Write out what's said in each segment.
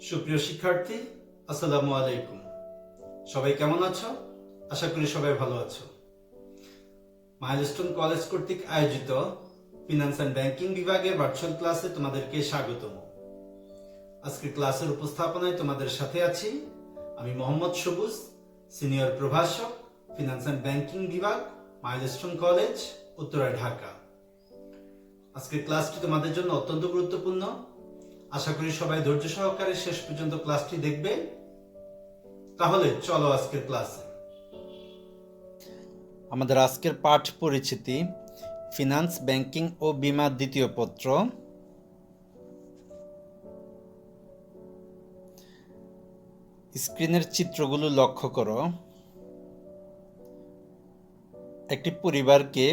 সুপ্রিয় শিক্ষার্থী, আসসালামু আলাইকুম। সবাই কেমন আছো? আশা করি সবাই ভালো আছো। মাইলস্টোন কলেজ কর্তৃক আয়োজিত ফিনান্স অ্যান্ড ব্যাংকিং বিভাগের ভার্চুয়াল ক্লাসে তোমাদেরকে স্বাগতম। আজকের ক্লাসের উপস্থাপনায় তোমাদের সাথে আছি আমি মোহাম্মদ সবুজ, সিনিয়র প্রভাষক, ফিনান্স অ্যান্ড ব্যাংকিং বিভাগ, মাইলস্টোন কলেজ, উত্তরা, ঢাকা। আজকের ক্লাসটি তোমাদের জন্য অত্যন্ত গুরুত্বপূর্ণ। আশা করি সবাই ধৈর্য সহকারে শেষ পর্যন্ত ক্লাসটি দেখবে। তাহলে চলো আজকের ক্লাসে। আমাদের আজকের পাঠ পরিচিতি, ফিনান্স, ব্যাংকিং ও বীমা দ্বিতীয় পত্র। স্ক্রিনের চিত্রগুলো লক্ষ্য করো। একটি পরিবারকে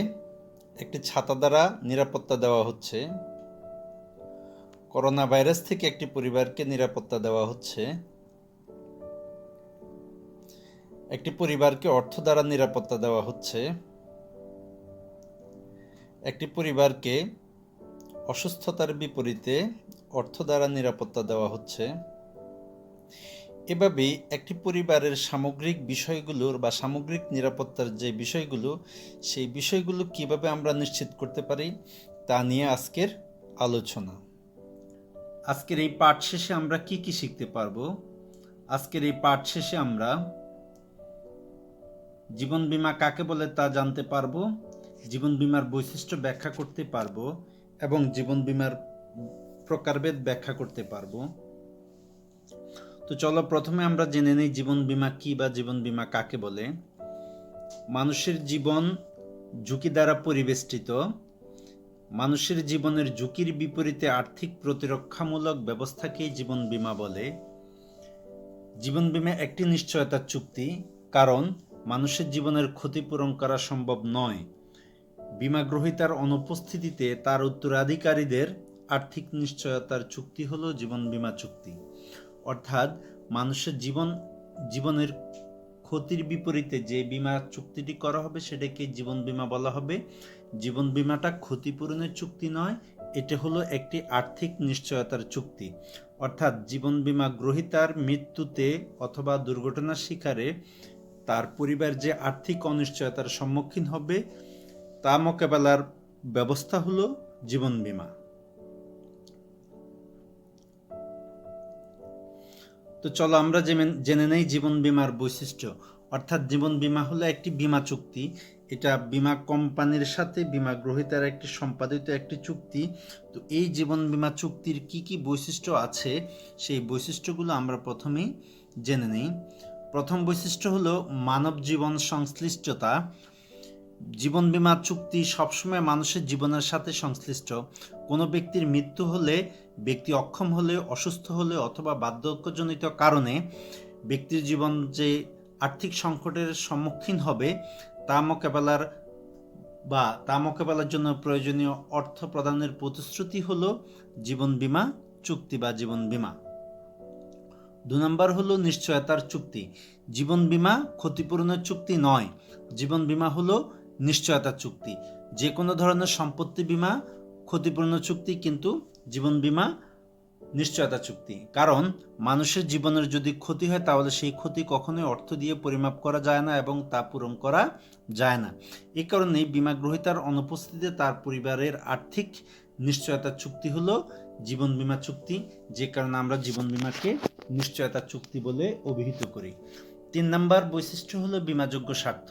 একটি ছাতা দ্বারা নিরাপত্তা দেওয়া হচ্ছে। করোনা ভাইরাস থেকে একটি পরিবারকে নিরাপত্তা দেওয়া হচ্ছে। একটি পরিবারকে অর্থ দ্বারা নিরাপত্তা দেওয়া হচ্ছে। একটি পরিবারকে অসুস্থতার বিপরীতে অর্থ দ্বারা নিরাপত্তা দেওয়া হচ্ছে। এভাবেই একটি পরিবারের সামগ্রিক বিষয়গুলোর বা সামগ্রিক নিরাপত্তার যে বিষয়গুলো, সেই বিষয়গুলো কিভাবে আমরা নিশ্চিত করতে পারি তা নিয়ে আজকের আলোচনা। আজকের এই পাঠ শেষে আমরা কি কি শিখতে পারবো? আজকের এই পাঠ শেষে আমরা জীবন বীমা কাকে বলে তা জানতে পারবো, জীবন বীমার বৈশিষ্ট্য ব্যাখ্যা করতে পারবো এবং জীবন বীমার প্রকারভেদ ব্যাখ্যা করতে পারবো। তো চলো প্রথমে আমরা জেনে নিই জীবন বীমা কি বা জীবন বীমা কাকে বলে। মানুষের জীবন ঝুঁকি দ্বারা পরিবেষ্টিত। মানুষের জীবনের ঝুঁকির বিপরীতে আর্থিক প্রতিরক্ষামূলক ব্যবস্থাকেই জীবন বীমা বলে। জীবন বীমা একটি নিশ্চয়তার চুক্তি, কারণ মানুষের জীবনের ক্ষতিপূরণ করা সম্ভব নয়। বীমা গ্রহীতার অনুপস্থিতিতে তার উত্তরাধিকারীদের আর্থিক নিশ্চয়তার চুক্তি হলো জীবন বীমা চুক্তি। অর্থাৎ মানুষের জীবনের ক্ষতির বিপরীতে যে বীমা চুক্তিটি করা হবে সেটাকে জীবন বীমা বলা হবে। জীবন বীমাটা ক্ষতিপূরণের চুক্তি নয়, এটা হলো একটি আর্থিক নিশ্চয়তার চুক্তি। অর্থাৎ জীবন বীমা গ্রহীতার মৃত্যুতে অথবা দুর্ঘটনার শিকারে তার পরিবার যে আর্থিক অনিশ্চয়তার সম্মুখীন হবে তা মোকাবেলার ব্যবস্থা হলো জীবন বীমা। তো চলো আমরা জেনে নেই জীবন বীমার বৈশিষ্ট্য। অর্থাৎ জীবন বীমা হলো একটি বীমা চুক্তি। এটা বীমা কোম্পানির সাথে বীমা গ্রহীতার একটি সম্পাদিত একটি চুক্তি। তো এই জীবন বীমা চুক্তির কি কি বৈশিষ্ট্য আছে সেই বৈশিষ্ট্যগুলো আমরা প্রথমেই জেনে নিই। প্রথম বৈশিষ্ট্য হলো মানব জীবন সংশ্লিষ্টতা। জীবন বীমা চুক্তি সবসময় মানুষের জীবনের সাথে সংশ্লিষ্ট। কোনো ব্যক্তির মৃত্যু হলে, ব্যক্তি অক্ষম হলে, অসুস্থ হলে অথবা বার্ধক্যজনিত কারণে ব্যক্তির জীবন যে আর্থিক সংকটের সম্মুখীন হবে তা মোকাবেলার জন্য প্রয়োজনীয় অর্থ প্রদানের প্রতিশ্রুতি হলো জীবন বীমা চুক্তি বা জীবন বীমা। 2 নম্বর হলো নিশ্চয়তার চুক্তি। জীবন বীমা ক্ষতিপূরণের চুক্তি নয়, জীবন বীমা হলো নিশ্চয়তার চুক্তি। যে কোনো ধরনের সম্পত্তি বীমা ক্ষতিপূরণ চুক্তি, কিন্তু জীবন বীমা নিশ্চয়তা চুক্তি। কারণ মানুষের জীবনের যদি ক্ষতি হয় তাহলে সেই ক্ষতি কখনোই অর্থ দিয়ে পরিমাপ করা যায় না এবং তা পূরণ করা যায় না। এই কারণে বীমা গ্রহীতার অনুপস্থিতিতে তার পরিবারের আর্থিক নিশ্চয়তা চুক্তি হলো জীবন বীমা চুক্তি, যে কারণে আমরা জীবন বীমাকে নিশ্চয়তা চুক্তি বলে অভিহিত করি। 3 নম্বর বৈশিষ্ট্য হলো বীমাযোগ্য স্বার্থ।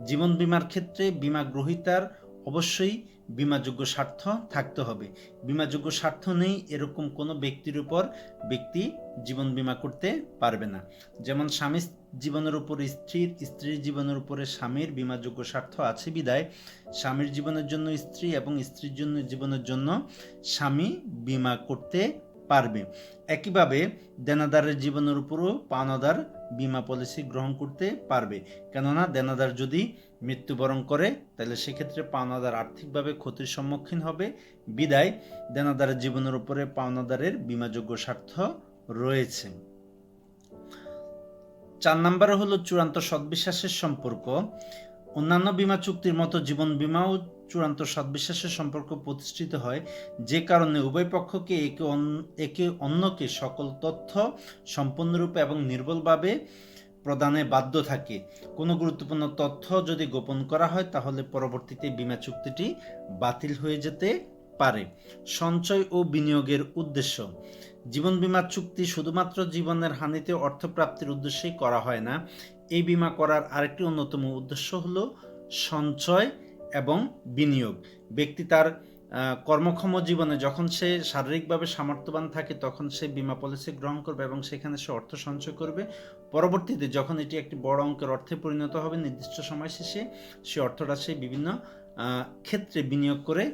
জীবন বীমার ক্ষেত্রে বীমা গ্রহীতার অবশ্যই বীমাযোগ্য স্বার্থ থাকতে হবে। বীমাযোগ্য স্বার্থ নেই এরকম কোনো ব্যক্তির উপর ব্যক্তি জীবন বীমা করতে পারবে না। যেমন স্বামীর জীবনের উপর স্ত্রীর, স্ত্রীর জীবনের উপরে স্বামীর বীমাযোগ্য স্বার্থ আছে বিধায় স্বামীর জীবনের জন্য স্ত্রী এবং স্ত্রীর জন্য জীবনের জন্য স্বামী বীমা করতে পারবে। একইভাবে দেনাদারের জীবনের উপরও পাওনাদার বীমা পলিসি গ্রহণ করতে পারবে। কেননা দেনাদার যদি মৃত্যুবরণ করে তাহলে সেক্ষেত্রে পাওনাদার আর্থিকভাবে ক্ষতির সম্মুখীন হবে বিধায় দেনাদারের জীবনের উপরে পাওনাদারের বীমাযোগ্য স্বার্থ রয়েছে। 4 নম্বরে হলো চূড়ান্ত সদ্বিশ্বাসের সম্পর্ক। অন্যান্য বীমা চুক্তির মতো জীবন বীমাও চূড়ান্ত সদ্বিশ্বাসের সম্পর্ক প্রতিষ্ঠিত হয়, যে কারণে উভয় পক্ষকে একে অন্যকে সকল তথ্য সম্পূর্ণরূপে এবং নির্ভুলভাবে প্রদানে বাধ্য থাকে। কোনো গুরুত্বপূর্ণ তথ্য যদি গোপন করা হয় তাহলে পরবর্তীতে বীমা চুক্তিটি বাতিল হয়ে যেতে পারে। সঞ্চয় ও বিনিয়োগের উদ্দেশ্য। জীবন বীমা চুক্তি শুধুমাত্র জীবনের হানিতে অর্থপ্রাপ্তির উদ্দেশ্যেই করা হয় না। এই বীমা করার আরেকটি অন্যতম উদ্দেশ্য হলো সঞ্চয় এবং বিনিয়োগ। ব্যক্তি তার কর্মক্ষম জীবনে যখন সে শারীরিকভাবে সামর্থ্যবান থাকে তখন সে বীমা পলিসি গ্রহণ করবে এবং সেখানে সে অর্থ সঞ্চয় করবে। পরবর্তীতে যখন এটি একটি বড় অঙ্কের অর্থে পরিণত হবে, নির্দিষ্ট সময় শেষে সে অর্থটা সে বিভিন্ন ক্ষেত্রে বিনিয়োগ করে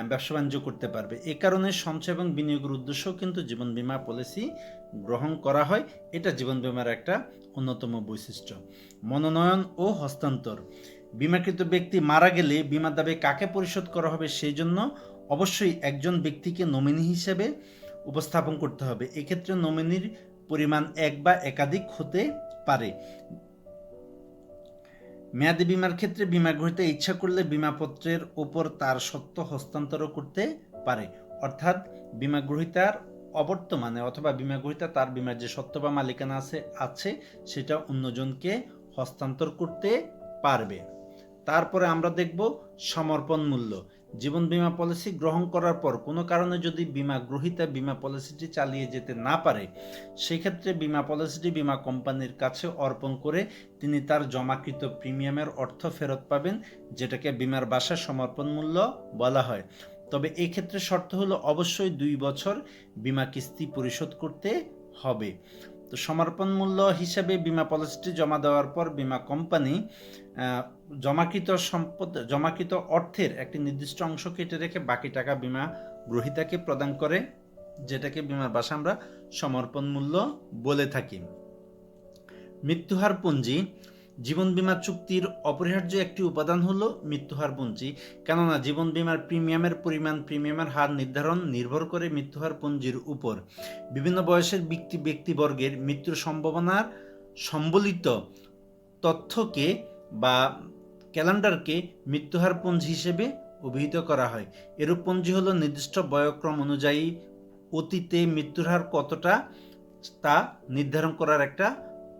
ব্যবসা বাণিজ্য করতে পারবে। এ কারণে সঞ্চয় এবং বিনিয়োগের উদ্দেশ্যও কিন্তু জীবন বীমা পলিসি গ্রহণ করা হয়। এটা জীবন বীমার একটা অন্যতম বৈশিষ্ট্য। মনোনয়ন ও হস্তান্তর। বীমাকৃত ব্যক্তি মারা গেলে বীমা দাবি কাকে পরিশোধ করা হবে সেই জন্য অবশ্যই একজন ব্যক্তিকে নমিনি হিসেবে উপস্থাপন করতে হবে। এক্ষেত্রে নমিনির পরিমাণ এক বা একাধিক হতে পারে। মেয়াদি বীমার ক্ষেত্রে বীমা গ্রহীতা ইচ্ছা করলে বীমাপত্রের উপর তার সত্ত্ব হস্তান্তরও করতে পারে। অর্থাৎ বীমা গ্রহীতার অবর্তমানে অথবা বীমা গ্রহীতা তার বীমার যে সত্ত্ব বা মালিকানা আছে সেটা অন্যজনকে হস্তান্তর করতে পারবে। তারপরে আমরা দেখব সমর্পণ মূল্য। জীবন বীমা পলিসি গ্রহণ করার পর কোনো কারণে যদি বীমা গ্রহীতা বীমা পলিসিটি চালিয়ে যেতে না পারে, সেক্ষেত্রে বীমা পলিসিটি বীমা কোম্পানির কাছে অর্পণ করে তিনি তার জমাকৃত প্রিমিয়ামের অর্থ ফেরত পাবেন, যেটাকে বীমার বাসায় সমর্পণ মূল্য বলা হয়। তবে এই ক্ষেত্রে শর্ত হলো অবশ্যই 2 বছর বীমা কিস্তি পরিশোধ করতে হবে। তো সমর্পণ মূল্য হিসাবে বীমা পলিসিটি জমা দেওয়ার পর বীমা কোম্পানি জমাকৃত অর্থের একটি নির্দিষ্ট অংশ কেটে রেখে বাকি টাকা বীমা গ্রহীতাকে প্রদান করে, যেটাকে বীমার ভাষায় আমরা সমর্পণ মূল্য বলে থাকি। মৃত্যুহার পুঁজি। জীবন বীমা চুক্তির অপরিহার্য একটি উপাদান হলো মৃত্যুহার পুঁজি। কেননা জীবন বীমার প্রিমিয়ামের পরিমাণ, প্রিমিয়ামের হার নির্ভর করে মৃত্যুহার পুঁজির উপর। বিভিন্ন বয়সের ব্যক্তিবর্গের মৃত্যুর সম্ভাবনার সম্বলিত তথ্যকে বা ক্যালেন্ডারকে মৃত্যুহার পুঁজি হিসেবে অভিহিত করা হয়। এরূপ পুঁজি হলো নির্দিষ্ট বয়ক্রম অনুযায়ী অতীতে মৃত্যুর হার কতটা তা নির্ধারণ করার একটা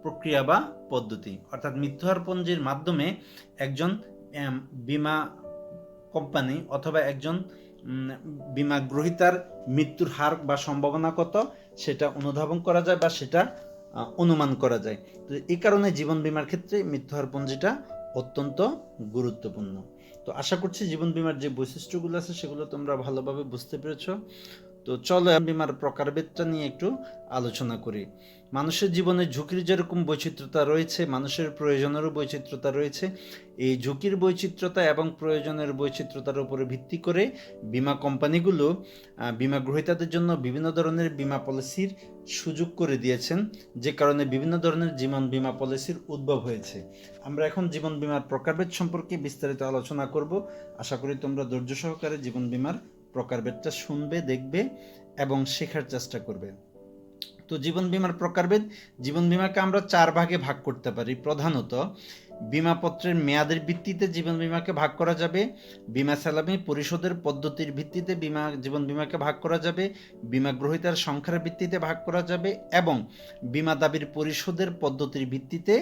প্রক্রিয়া বা পদ্ধতি। অর্থাৎ মৃত্যুহার পুঁজির মাধ্যমে একজন বীমা কোম্পানি অথবা একজন বীমা গ্রহীতার মৃত্যুর হার বা সম্ভাবনা কত সেটা অনুধাবন করা যায় বা সেটা অনুমান করা যায়। তো এই কারণে জীবন বীমার ক্ষেত্রে মৃত্যুহার পুঁজিটা অত্যন্ত গুরুত্বপূর্ণ। তো আশা করছি জীবন বীমার যে বৈশিষ্ট্যগুলো আছে সেগুলো তোমরা ভালোভাবে বুঝতে পেরেছো। তো চলো বীমার প্রকারভেদটা নিয়ে একটু আলোচনা করি। মানুষের জীবনে ঝুঁকির যেরকম বৈচিত্র্যতা রয়েছে, মানুষের প্রয়োজনেরও বৈচিত্র্যতা রয়েছে। এই ঝুঁকির বৈচিত্র্যতা এবং প্রয়োজনের বৈচিত্র্যতার উপরে ভিত্তি করে বীমা কোম্পানিগুলো বীমা গ্রহীতাদের জন্য বিভিন্ন ধরনের বীমা পলিসির সুযোগ করে দিয়েছেন, যে কারণে বিভিন্ন ধরনের জীবন বীমা পলিসির উদ্ভব হয়েছে। আমরা এখন জীবন বীমার প্রকারভেদ সম্পর্কে বিস্তারিত আলোচনা করব। আশা করি তোমরা ধৈর্য সহকারে জীবন বীমার প্রকারভেদটা শুনবে, দেখবে এবং শেখার চেষ্টা করবে। তো জীবন বীমার প্রকারভেদ। জীবন বীমাকে আমরা 4 ভাগে ভাগ করতে পারি। প্রধানত বীমাপত্রের মেয়াদের ভিত্তিতে জীবন বীমাকে ভাগ করা যাবে, বীমা সালামি পরিশোধের পদ্ধতির ভিত্তিতে জীবন বীমাকে ভাগ করা যাবে, বীমা গ্রহীতার সংখ্যার ভিত্তিতে ভাগ করা যাবে এবং বীমা দাবির পরিশোধের পদ্ধতির ভিত্তিতে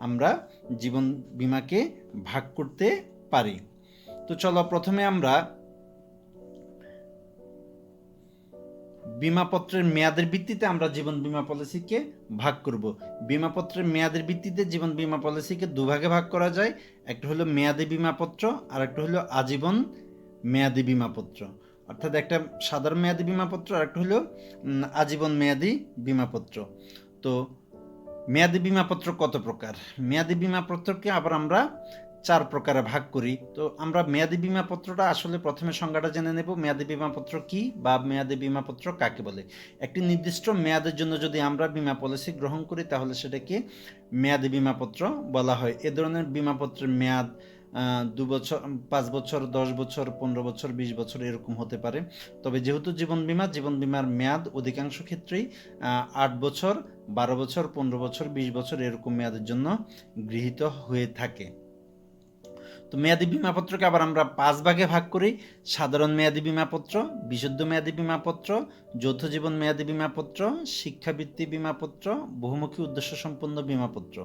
আমরা জীবন বীমাকে ভাগ করতে পারি। তো চলো প্রথমে আমরা বীমাপত্রের মেয়াদের ভিত্তিতে আমরা জীবন বীমা পলিসিকে ভাগ করব। বীমাপত্রের মেয়াদের ভিত্তিতে জীবন বীমা পলিসিকে দুভাগে ভাগ করা যায়। একটা হলো মেয়াদি বীমাপত্র আর একটা হলো আজীবন মেয়াদি বীমাপত্র। অর্থাৎ একটা সাধারণ মেয়াদি বীমাপত্র আর একটা হলো আজীবন মেয়াদি বীমাপত্র। তো মেয়াদি বীমাপত্র কত প্রকার? মেয়াদি বীমাপত্রকে আবার আমরা 4 প্রকারে ভাগ করি। তো আমরা মেয়াদি বীমাপত্রটা আসলে প্রথমে সংজ্ঞাটা জেনে নেব। মেয়াদি বীমাপত্র কি বা মেয়াদি বীমাপত্র কাকে বলে। একটি নির্দিষ্ট মেয়াদের জন্য যদি আমরা বীমা পলিসি গ্রহণ করি তাহলে সেটাকে মেয়াদি বীমাপত্র বলা হয়। এ ধরনের বীমাপত্রের মেয়াদ 2 বছর, 5 বছর, 10 বছর, 15 বছর, 20 বছর এরকম হতে পারে। তবে যেহেতু জীবন বীমার মেয়াদ অধিকাংশ ক্ষেত্রেই 8 বছর, 12 বছর, 15 বছর, 20 বছর এরকম মেয়াদের জন্য গৃহীত হয়ে থাকে। তো মেয়াদি বীমাপত্রকে আবার আমরা 5 ভাগে ভাগ করি: সাধারণ মেয়াদি বীমাপত্র, বিশুদ্ধ মেয়াদি বীমাপত্র, যৌথ জীবন মেয়াদি বীমাপত্র, শিক্ষাবৃত্তি বীমাপত্র, বহুমুখী উদ্দেশ্য সম্পন্ন বীমাপত্র।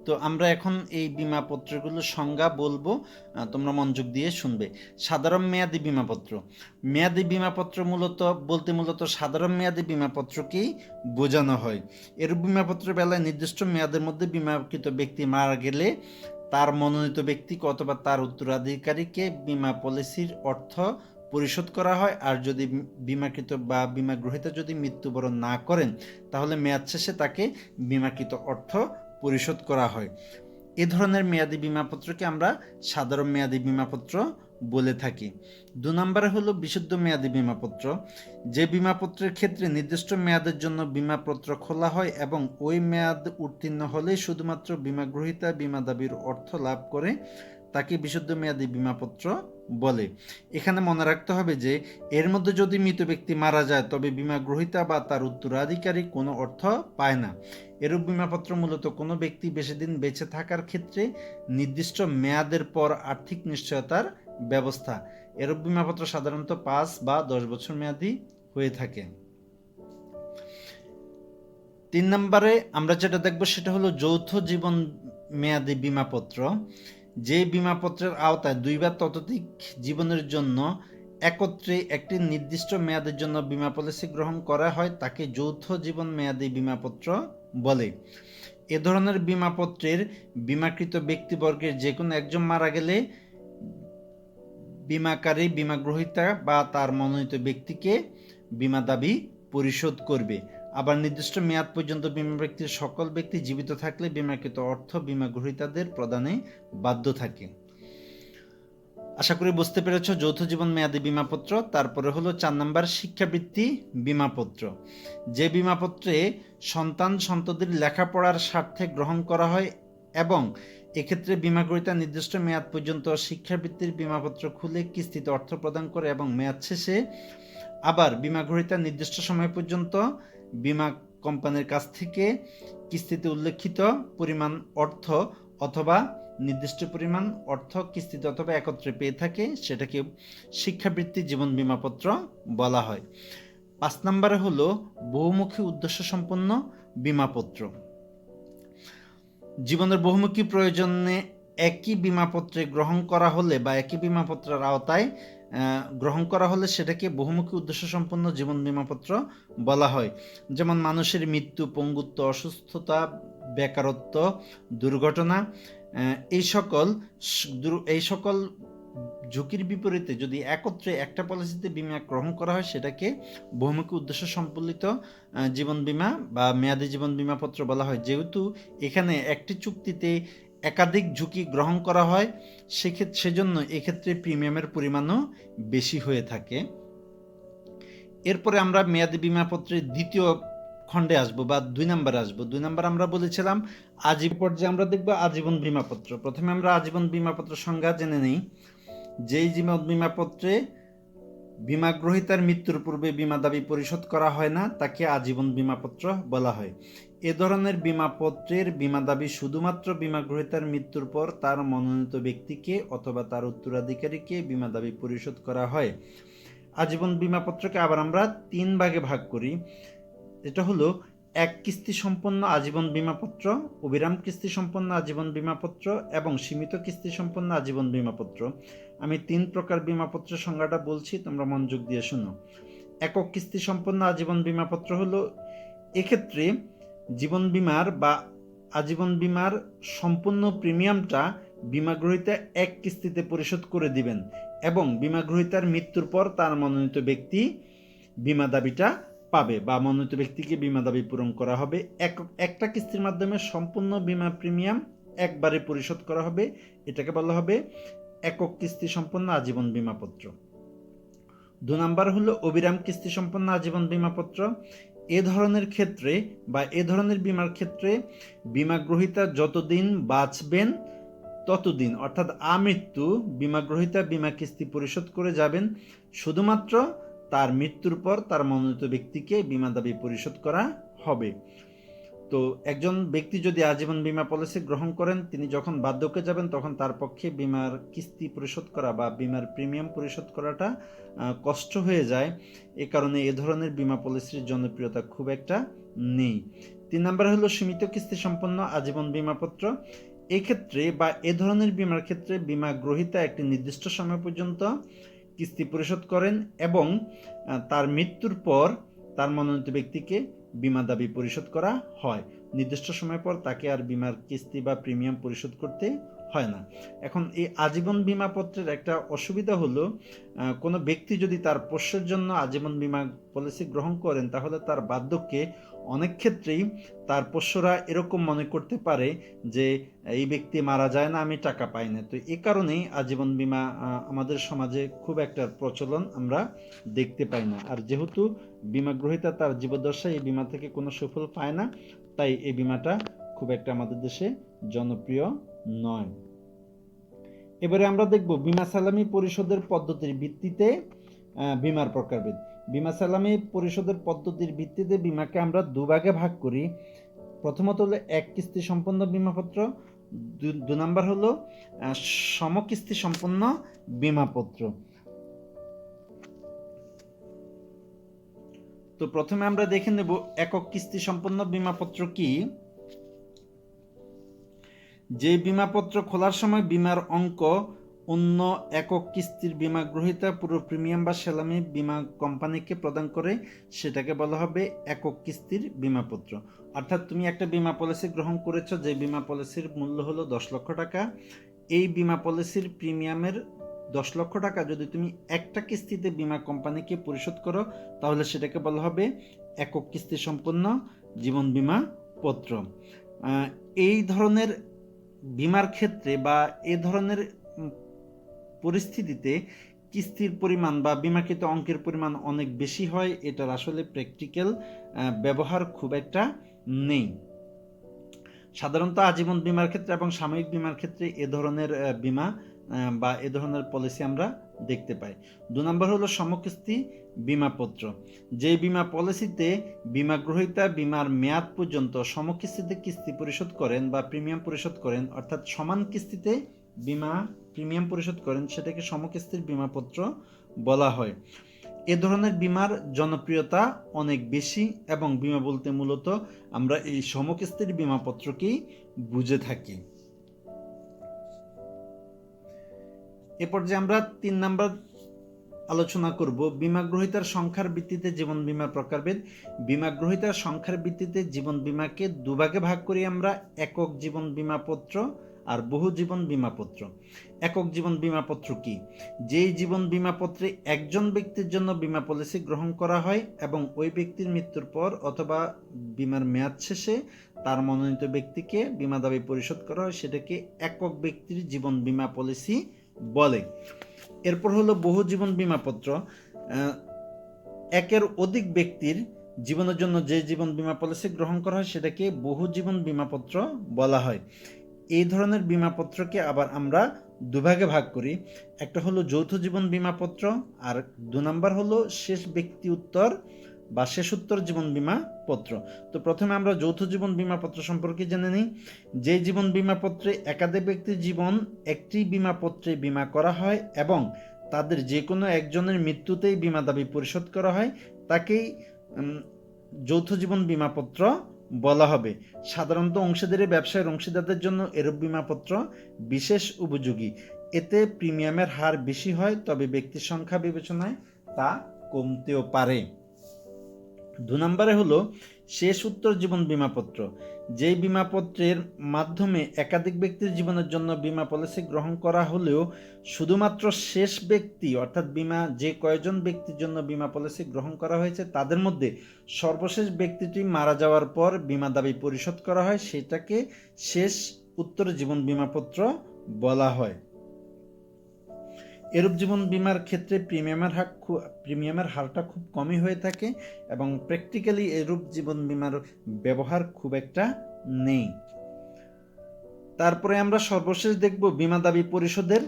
তো আমরা এখন এই বীমাপত্রগুলোর সংজ্ঞা বলবো, তোমরা মনোযোগ দিয়ে শুনবে। সাধারণ মেয়াদি বীমাপত্র। মেয়াদি বীমাপত্র মূলত সাধারণ মেয়াদি বীমাপত্রকেই বোঝানো হয়। এরূপ বীমাপত্রের বেলায় নির্দিষ্ট মেয়াদের মধ্যে বীমাকৃত ব্যক্তি মারা গেলে তার মনোনীত ব্যক্তিকে অথবা তার উত্তরাধিকারীকে বীমা পলিসির অর্থ পরিশোধ করা হয়। আর যদি বীমাকৃত বা বীমা গ্রহীতা যদি মৃত্যুবরণ না করেন, তাহলে মেয়াদ শেষে তাকে বীমাকৃত অর্থ পরিশোধ করা হয়। এ ধরনের মেয়াদি বীমাপত্রকে আমরা সাধারণ মেয়াদি বীমাপত্র বলে থাকি। 2 নম্বরে হলো বিশুদ্ধ মেয়াদি বীমাপত্র। যে বীমাপত্রের ক্ষেত্রে নির্দিষ্ট মেয়াদের জন্য বীমাপত্র খোলা হয় এবং ওই মেয়াদ উত্তীর্ণ হলেই শুধুমাত্র বীমা গ্রহীতা বীমা দাবির অর্থ লাভ করে, তাকে বিশুদ্ধ মেয়াদি বীমাপত্র বলে। এখানে মনে রাখতে হবে যে এর মধ্যে যদি মৃত ব্যক্তি মারা যায়, তবে বীমা গ্রহীতা বা তার উত্তরাধিকারী কোনো অর্থ পায় না। এরূপ বীমাপত্র মূলত কোনো ব্যক্তি বেশি দিন বেঁচে থাকার ক্ষেত্রে নির্দিষ্ট মেয়াদের পর আর্থিক নিশ্চয়তার ব্যবস্থা। এরূপ বীমাপত্র সাধারণত 5 বা 10 বছর মেয়াদি হয়ে থাকে। 3 নম্বরে আমরা যেটা দেখব সেটা হলো যৌথ জীবন মেয়াদি বীমাপত্র। যে বীমাপত্রের আওতায় 2 বা ততোধিক জীবনের জন্য একত্রে একটি নির্দিষ্ট মেয়াদের জন্য বীমা পলিসি গ্রহণ করা হয়, তাকে যৌথ জীবন মেয়াদি বীমাপত্র বলে। এ ধরনের বীমাপত্রের বীমাকৃত ব্যক্তিবর্গের যে কোনো একজন মারা গেলে বীমাকারী বীমা গ্রহীতা বা তার মনোনীত ব্যক্তিকে বীমা দাবি পরিশোধ করবে। আবার নির্দিষ্ট মেয়াদ পর্যন্ত বীমা ব্যক্তির সকল ব্যক্তি জীবিত থাকলে বীমাকৃত অর্থ বীমা গ্রহীতাদের প্রদানে বাধ্য থাকে। আশা করি বুঝতে পেরেছ যৌথ জীবন মেয়াদি বীমাপত্র। তারপরে হলো 4 নম্বর শিক্ষাবৃত্তি বীমাপত্র। যে বীমাপত্রে সন্তান সন্ততির লেখাপড়ার স্বার্থে গ্রহণ করা হয় এবং এক্ষেত্রে বীমা গ্রহীতা নির্দিষ্ট মেয়াদ পর্যন্ত শিক্ষাবৃত্তির বীমাপত্র খুলে কিস্তিতে অর্থ প্রদান করে এবং মেয়াদ শেষে আবার বীমা গ্রহীতা নির্দিষ্ট সময় পর্যন্ত বীমা কোম্পানির কাছ থেকে কিস্তিতে উল্লেখিত পরিমাণ অর্থ অথবা নির্দিষ্ট পরিমাণ অর্থ কিস্তিতে অথবা একত্রে পেয়ে থাকে, সেটাকে শিক্ষাবৃত্তি জীবন বীমাপত্র বলা হয়। 5 নম্বরে হলো বহুমুখী উদ্দেশ্য সম্পন্ন বীমাপত্র। জীবনের বহুমুখী প্রয়োজনে একই বীমাপত্রে গ্রহণ করা হলে বা একই বীমাপত্রের আওতায় গ্রহণ করা হলে সেটাকে বহুমুখী উদ্দেশ্য সম্পন্ন জীবন বীমাপত্র বলা হয়। যেমন মানুষের মৃত্যু, পঙ্গুত্ব, অসুস্থতা, বেকারত্ব, দুর্ঘটনা, এই সকল ঝুঁকির বিপরীতে যদি একত্রে একটা পলিসিতে বীমা গ্রহণ করা হয়, সেটাকে বহুমুখী উদ্দেশ্য সম্বলিত জীবন বীমা বা মেয়াদি জীবন বীমাপত্র বলা হয়। যেহেতু এখানে একটি চুক্তিতে একাধিক ঝুঁকি গ্রহণ করা হয়, সেজন্য এক্ষেত্রে প্রিমিয়ামের পরিমাণও বেশি হয়ে থাকে। এরপরে আমরা মেয়াদি বীমাপত্রের দ্বিতীয় খণ্ডে আসবো বা 2 নম্বরে আসবো। 2 নম্বর আমরা বলেছিলাম আজীবন পর্যায়ে আমরা দেখব আজীবন বীমাপত্র। প্রথমে আমরা আজীবন বীমাপত্র সংজ্ঞা জেনে নেই। যেই জীবন বীমাপত্রে বীমা গ্রহীতার মৃত্যুর পূর্বে বীমা দাবি পরিশোধ করা হয় না, তাকে আজীবন বীমাপত্র বলা হয়। এ ধরনের বীমাপত্রের বীমা দাবি শুধুমাত্র বীমা গ্রহীতার মৃত্যুর পর তার মনোনীত ব্যক্তিকে অথবা তার উত্তরাধিকারীকে বীমা দাবি পরিশোধ করা হয়। আজীবন বীমাপত্রকে আবার আমরা 3 ভাগে ভাগ করি। এটা হলো 1 কিস্তি সম্পন্ন আজীবন বীমাপত্র, অবিরাম কিস্তি সম্পন্ন আজীবন বীমাপত্র এবং সীমিত কিস্তি সম্পন্ন আজীবন বীমাপত্র। আমি 3 প্রকার বীমাপত্রের সংজ্ঞাটা বলছি, তোমরা মনোযোগ দিয়ে শোনো। একক কিস্তি সম্পন্ন আজীবন বীমাপত্র হলো এক্ষেত্রে জীবন বীমার বা আজীবন বীমার সম্পূর্ণ প্রিমিয়ামটা বীমা গ্রহীতা 1 কিস্তিতে পরিশোধ করে দিবেন এবং বীমা গ্রহীতার মৃত্যুর পর তার মনোনীত ব্যক্তি বীমা দাবিটা পাবে বা মনোনীত ব্যক্তিকে বীমা দাবি পূরণ করা হবে। একটা কিস্তির মাধ্যমে সম্পূর্ণ বীমা প্রিমিয়াম একবারে পরিশোধ করা হবে। এটাকে বলা হবে একক কিস্তি সম্পন্ন আজীবন বীমাপত্র। 2 নম্বর হলো অবিরাম কিস্তি সম্পন্ন আজীবন বীমাপত্র। এ ধরনের ক্ষেত্রে বা এ ধরনের বীমার ক্ষেত্রে বীমা গ্রহীতা যতদিন বাঁচবেন ততদিন, অর্থাৎ আমৃত্যু বীমা গ্রহীতা বীমা কিস্তি পরিশোধ করে যাবেন। শুধুমাত্র তার মৃত্যুর পর তার মনোনীত ব্যক্তিকে বীমা দাবি পরিশোধ করা হবে। তো একজন ব্যক্তি যদি আজীবন বীমা পলিসি গ্রহণ করেন, তিনি যখন বার্ধক্যে যাবেন তখন তার পক্ষে বীমার কিস্তি পরিশোধ করা বা বীমার প্রিমিয়াম পরিশোধ করাটা কষ্ট হয়ে যায়। এ কারণে এ ধরনের বীমা পলিসির জনপ্রিয়তা খুব একটা নেই। 3 নম্বর হলো সীমিত কিস্তি সম্পন্ন আজীবন বীমাপত্র। এই ক্ষেত্রে বা এ ধরনের বীমার ক্ষেত্রে বীমা গ্রহীতা একটি নির্দিষ্ট সময় পর্যন্ত কিস্তি পরিশোধ করেন এবং তার মৃত্যুর পর তার মনোনীত ব্যক্তিকে বীমা দাবি পরিশোধ করা হয়। নির্দিষ্ট সময় পর তাকে আর বীমার কিস্তি বা প্রিমিয়াম পরিশোধ করতে হয় না। এখন এই আজীবন বীমাপত্রের একটা অসুবিধা হলো, কোনো ব্যক্তি যদি তার পোষ্যের জন্য আজীবন বীমা পলিসি গ্রহণ করেন তাহলে তার বার্ধক্যে অনেক ক্ষেত্রেই তার পোষ্যরা এরকম মনে করতে পারে যে এই ব্যক্তি মারা যায় না, আমি টাকা পাই না। তো এই কারণেই আজীবন বীমা আমাদের সমাজে খুব একটা প্রচলন আমরা দেখতে পাই না। আর যেহেতু বীমা গ্রহীতা তার জীবদ্দশায় এই বীমা থেকে কোনো সুফল পায় না, তাই এই বীমাটা খুব একটা আমাদের দেশে জনপ্রিয় নয়। এবারে আমরা দেখব বীমা সালামি পরিশোধের পদ্ধতির ভিত্তিতে বীমার প্রকারভেদ। বীমা সালামি পরিশোধের পদ্ধতির ভিত্তিতে বীমাকে আমরা দুভাগে ভাগ করি। প্রথমত হলো এক কিস্তি সম্পন্ন বীমাপত্র, 2 নাম্বার হলো সমকিস্তি সম্পন্ন বীমাপত্র। তো প্রথমে আমরা দেখে নেব একক কিস্তি সম্পন্ন বীমাপত্র কি। যে বীমাপত্র খোলার সময় বীমার অঙ্ক অন্য একক কিস্তির বীমা গ্রহীতা পুরো প্রিমিয়াম বা সালামি বীমা কোম্পানিকে প্রদান করে, সেটাকে বলা হবে একক কিস্তির বীমাপত্র। অর্থাৎ তুমি একটা বীমা পলিসি গ্রহণ করেছো, যে বীমা পলিসির মূল্য হলো 10 লক্ষ টাকা। এই বীমা পলিসির প্রিমিয়ামের 10 লক্ষ টাকা যদি তুমি একটা কিস্তিতে বীমা কোম্পানিকে পরিশোধ করো, তাহলে সেটাকে বলা হবে একক কিস্তি সম্পন্ন জীবন বীমা পত্র। এই ধরনের বীমার ক্ষেত্রে বা এ ধরনের পরিস্থিতিতে কিস্তির পরিমাণ বা বীমাকৃত অঙ্কের পরিমাণ অনেক বেশি হয়। এটার আসলে প্র্যাকটিক্যাল ব্যবহার খুব একটা নেই। সাধারণত আজীবন বীমার ক্ষেত্রে এবং সাময়িক বীমার ক্ষেত্রে এ ধরনের বীমা বা এ ধরনের পলিসি আমরা দেখতে পাই। 2 নম্বর হলো সমকিস্তি বীমাপত্র। যে বীমা পলিসিতে বীমা গ্রহীতা বীমার মেয়াদ পর্যন্ত সমকিস্তিতে কিস্তি পরিশোধ করেন বা প্রিমিয়াম পরিশোধ করেন, অর্থাৎ সমান কিস্তিতে বীমা প্রিমিয়াম পরিশোধ করেন, সেটাকে সমকিস্তির বীমাপত্র বলা হয়। এ ধরনের বীমার জনপ্রিয়তা অনেক বেশি এবং বীমা বলতে মূলত আমরা এই সমকিস্তির বীমাপত্রকেই বুঝে থাকি। এরপর যে আমরা 3 নাম্বার আলোচনা করব বীমা গ্রহীতার সংখ্যার ভিত্তিতে জীবন বীমার প্রকারভেদ। বীমা গ্রহীতার সংখ্যার ভিত্তিতে জীবন বীমাকে দুভাগে ভাগ করি আমরা, একক জীবন বীমাপত্র আর বহু জীবন বীমাপত্র। একক জীবন বীমাপত্র কি? যেই জীবন বীমাপত্রে একজন ব্যক্তির জন্য বীমা পলিসি গ্রহণ করা হয় এবং ওই ব্যক্তির মৃত্যুর পর অথবা বীমার মেয়াদ শেষে তার মনোনীত ব্যক্তিকে বীমা দাবি পরিশোধ করা হয়, সেটাকে একক ব্যক্তির জীবন বীমা পলিসি বলে। এরপর হলো বহু জীবন বীমাপত্র। একের অধিক ব্যক্তির জীবনের জন্য যে জীবন বীমা পলিসি গ্রহণ করা হয় সেটাকে বহু জীবন বীমাপত্র বলা হয়। এই ধরনের বীমাপত্রকে আবার আমরা দুভাগে ভাগ করি। একটা হলো যৌথ জীবন বীমাপত্র আর 2 নাম্বার হলো শেষ ব্যক্তি উত্তর বা শেষোত্তর জীবন বীমা পত্র। তো প্রথমে আমরা যৌথ জীবন বীমাপত্র সম্পর্কে জেনে নিই। যে জীবন বীমাপত্রে একাধিক ব্যক্তির জীবন একটি বীমাপত্রে বীমা করা হয় এবং তাদের যে কোনো একজনের মৃত্যুতেই বীমা দাবি পরিশোধ করা হয়, তাকেই যৌথ জীবন বীমাপত্র বলা হবে। সাধারণত অংশীদারি ব্যবসায়ের অংশীদারদের জন্য এরূপ বীমাপত্র বিশেষ উপযোগী। এতে প্রিমিয়ামের হার বেশি হয়, তবে ব্যক্তির সংখ্যা বিবেচনায় তা কমতেও পারে। 2 নম্বরে হলো শেষ উত্তর জীবন বীমাপত্র। যেই বীমাপত্রের মাধ্যমে একাধিক ব্যক্তির জীবনের জন্য বীমা পলিসি গ্রহণ করা হলেও শুধুমাত্র শেষ ব্যক্তি অর্থাৎ বীমা যে কয়জন ব্যক্তির জন্য বীমা পলিসি গ্রহণ করা হয়েছে তাদের মধ্যে সর্বশেষ ব্যক্তিটি মারা যাওয়ার পর বীমা দাবি পরিশোধ করা হয়, সেটাকে শেষ উত্তর জীবন বীমাপত্র বলা হয়। এরূপ জীবন বীমার ক্ষেত্রে প্রিমিয়ামের হারটা খুব কমই হয়ে থাকে এবং প্র্যাকটিক্যালি এরূপ জীবন বীমার ব্যবহার খুব একটা নেই। তারপরে আমরা সর্বশেষ দেখব বীমা দাবি পরিশোধের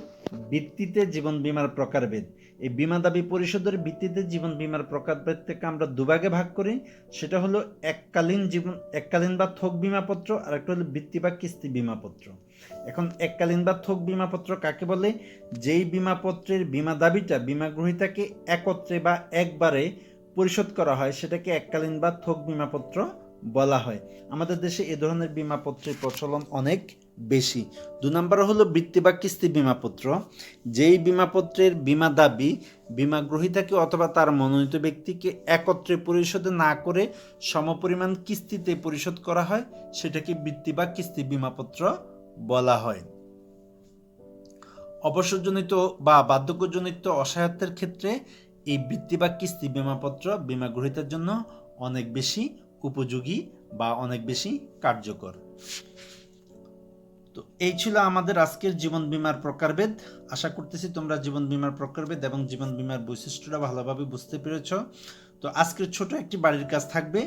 ভিত্তিতে জীবন বীমার প্রকারভেদ। এই বীমা দাবি পরিশোধের ভিত্তিতে জীবন বীমার প্রকারভেদ থেকে আমরা দুভাগে ভাগ করি। সেটা হলো এককালীন বা থোক বীমাপত্র, আর একটা হলো বৃত্তি বা কিস্তি বীমাপত্র। এখন এককালীন বা থোক বীমাপত্র কাকে বলে? যেই বীমাপত্রের বীমা দাবিটা বীমা গ্রহীতাকে একত্রে বা একবারে পরিশোধ করা হয় সেটাকে এককালীন বা থোক বীমাপত্র বলা হয়। আমাদের দেশে এ ধরনের বীমাপত্রের প্রচলন অনেক বেশি। 2 নম্বর হলো বৃত্তি বা কিস্তি বীমাপত্র। যেই বীমাপত্রের বীমা দাবি বীমা গ্রহীতাকে অথবা তার মনোনীত ব্যক্তিকে একত্রে পরিশোধ না করে সমপরিমাণ কিস্তিতে পরিশোধ করা হয় সেটাকে বৃত্তি বা কিস্তি বীমাপত্র বলা হয়। অবসরজনিত বা বার্ধক্যজনিত অসহায়ত্বের ক্ষেত্রে এই বৃত্তি বা কিস্তি বীমাপত্র বীমা গ্রহীতার জন্য অনেক বেশি উপযোগী বা অনেক বেশি কার্যকর। তো এই ছিল আমাদের আজকের জীবন বীমার প্রকারভেদ। আশা করতেছি তোমরা জীবন বীমার প্রকারভেদ এবং জীবন বীমার বৈশিষ্ট্যটা ভালোভাবে বুঝতে পেরেছ। তো আজকের ছোট একটি বাড়ির কাজ থাকবে,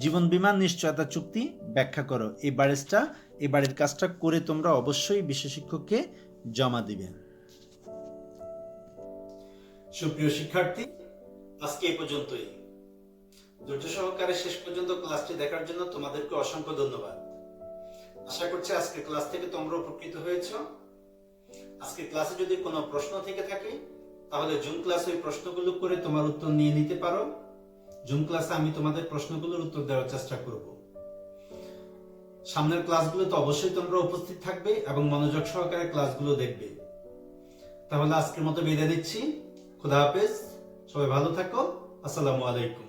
জীবন বীমা নিশ্চয়তা চুক্তি ব্যাখ্যা করো। এই বাড়ির কাজটা করে তোমরা অবশ্যই বিশেষ শিক্ষককে জমা দিবে। সুপ্রিয় শিক্ষার্থী, আজকে এই পর্যন্তই। ধৈর্য সহকারে শেষ পর্যন্ত ক্লাসটি দেখার জন্য তোমাদেরকে অসংখ্য ধন্যবাদ। আশা করছি আজকের ক্লাস থেকে তোমরা উপকৃত হয়েছো। আজকের ক্লাসে যদি কোনো প্রশ্ন থেকে থাকে তাহলে জুম ক্লাসে ওই প্রশ্নগুলো করে তোমার উত্তর নিয়ে নিতে পারো। জুম ক্লাসে আমি তোমাদের প্রশ্নগুলোর উত্তর দেওয়ার চেষ্টা করব। সামনের ক্লাসগুলোতে অবশ্যই তোমরা উপস্থিত থাকবে এবং মনোযোগ সহকারে ক্লাসগুলো দেখবে। তাহলে আজকের মতো বিদায় দিচ্ছি। খোদা হাফেজ, সবাই ভালো থাকো। আসসালামু আলাইকুম।